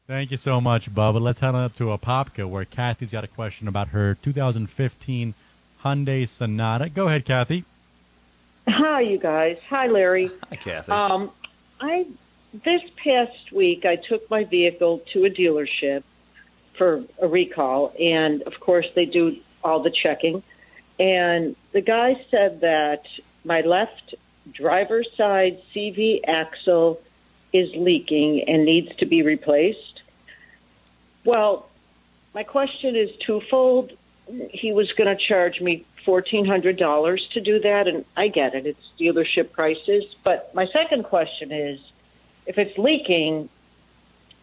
Thank you so much, Bubba. Let's head on up to Apopka, where Kathy's got a question about her 2015 Hyundai Sonata. Go ahead, Kathy. Hi, you guys. Hi, Larry. Hi, Kathy. I this past week I took my vehicle to a dealership for a recall, and of course they do all the checking. And the guy said that my left driver's side CV axle is leaking and needs to be replaced. Well, my question is twofold. He was going to charge me $1,400 to do that, and I get it. It's dealership prices. But my second question is, if it's leaking,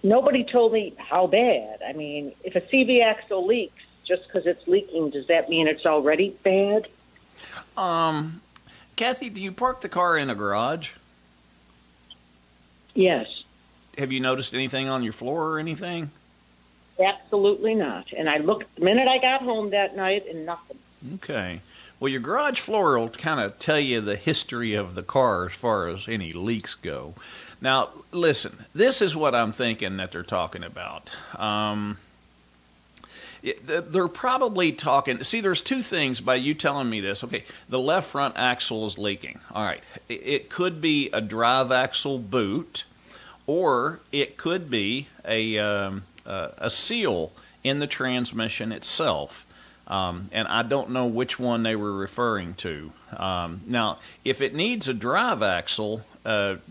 nobody told me how bad. I mean, if a CV axle leaks just because it's leaking, does that mean it's already bad? Kathy, do you park the car in a garage? Yes. Have you noticed anything on your floor or anything? Absolutely not. And I looked the minute I got home that night and nothing. Okay. Well, your garage floor will kind of tell you the history of the car as far as any leaks go. Now, listen, this is what I'm thinking that they're talking about. They're probably talking. See, there's two things by you telling me this. Okay, the left front axle is leaking. All right. It could be a drive axle boot, or it could be a seal in the transmission itself. And I don't know which one they were referring to. Now, if it needs a drive axles, you've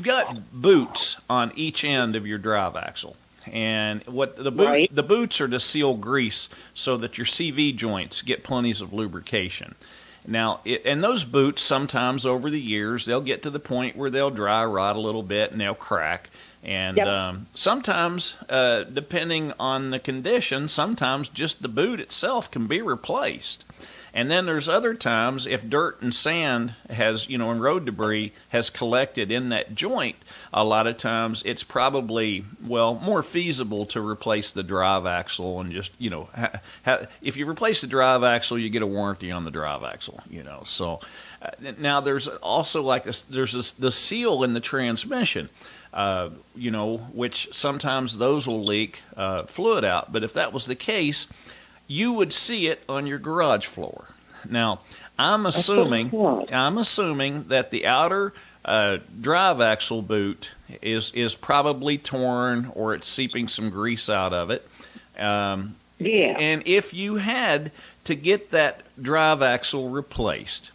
got boots on each end of your drive axle. And what the boots are to seal grease so that your CV joints get plenty of lubrication. Now, and those boots, sometimes over the years, they'll get to the point where they'll dry rot a little bit and they'll crack. And sometimes, depending on the condition, sometimes just the boot itself can be replaced. And then there's other times if dirt and sand has, and road debris has collected in that joint, a lot of times it's probably, more feasible to replace the drive axle and just, if you replace the drive axle, you get a warranty on the drive axle, So now there's also the seal in the transmission. Which sometimes those will leak fluid out. But if that was the case, you would see it on your garage floor. Now, I'm assuming that the outer drive axle boot is probably torn or it's seeping some grease out of it. And if you had to get that drive axle replaced,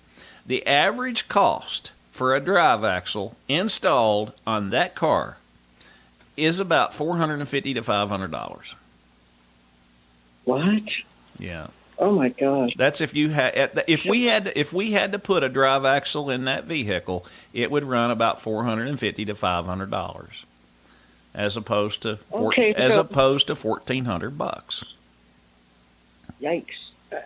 the average cost for a drive axle installed on that car is about $450 to $500. What? Yeah. Oh my gosh. That's if we had to put a drive axle in that vehicle, it would run about $450 to $500, as opposed to $1,400. Yikes.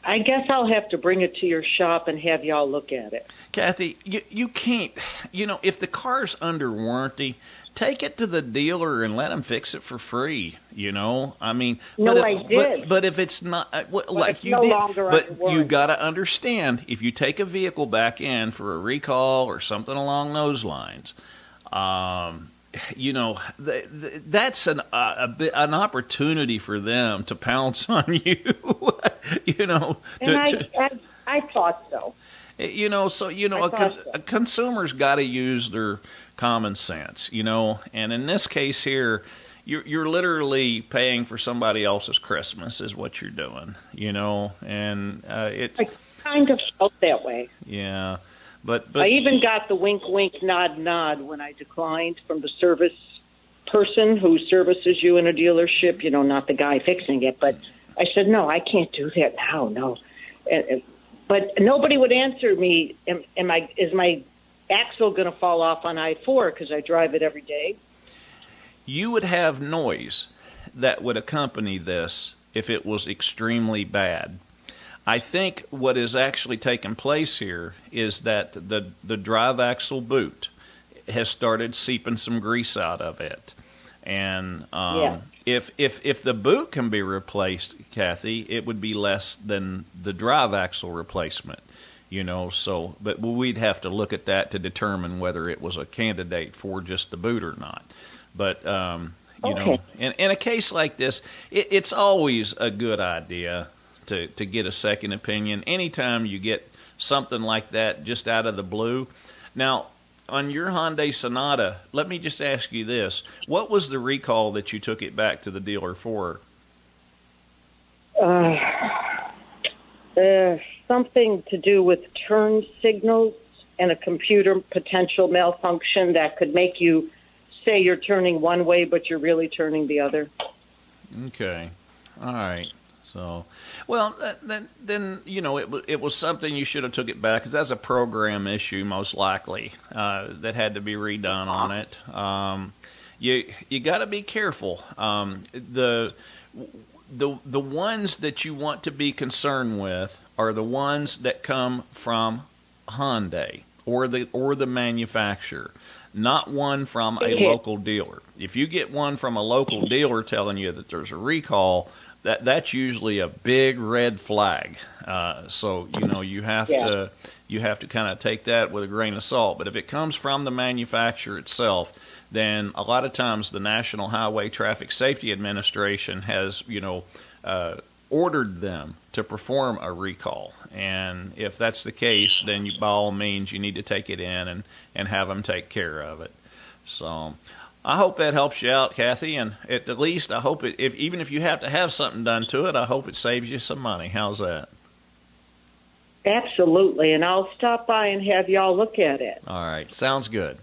I guess I'll have to bring it to your shop and have y'all look at it. Kathy, you can't, if the car's under warranty, take it to the dealer and let them fix it for free, I mean. I did. But if it's not, you got to understand, if you take a vehicle back in for a recall or something along those lines, that's an opportunity for them to pounce on you. I thought so. A consumer's got to use their common sense, and in this case here, you're literally paying for somebody else's Christmas is what you're doing, and it's. I kind of felt that way. Yeah. But I even got the wink, wink, nod, nod when I declined from the service person who services you in a dealership, not the guy fixing it. But I said, no, I can't do that now, no. But nobody would answer me, is my axle going to fall off on I-4 because I drive it every day? You would have noise that would accompany this if it was extremely bad. I think what is actually taking place here is that the drive axle boot has started seeping some grease out of it. And if the boot can be replaced, Kathy, it would be less than the drive axle replacement. So, but we'd have to look at that to determine whether it was a candidate for just the boot or not. But, in a case like this, it's always a good idea to get a second opinion anytime you get something like that just out of the blue. Now, on your Hyundai Sonata, let me just ask you this. What was the recall that you took it back to the dealer for? Something to do with turn signals and a computer potential malfunction that could make you say you're turning one way, but you're really turning the other. Okay. All right. So, well, then it was something you should have took it back, because that's a program issue most likely that had to be redone on it. You got to be careful. The ones that you want to be concerned with are the ones that come from Hyundai or the manufacturer, not one from a local dealer. If you get one from a local dealer telling you that there's a recall, that's usually a big red flag. So you have to kind of take that with a grain of salt. But if it comes from the manufacturer itself, then a lot of times the National Highway Traffic Safety Administration has ordered them to perform a recall. And if that's the case, then by all means you need to take it in and have them take care of it. So I hope that helps you out, Kathy, and at the least I hope even if you have to have something done to it, I hope it saves you some money. How's that? Absolutely, and I'll stop by and have y'all look at it. All right, sounds good.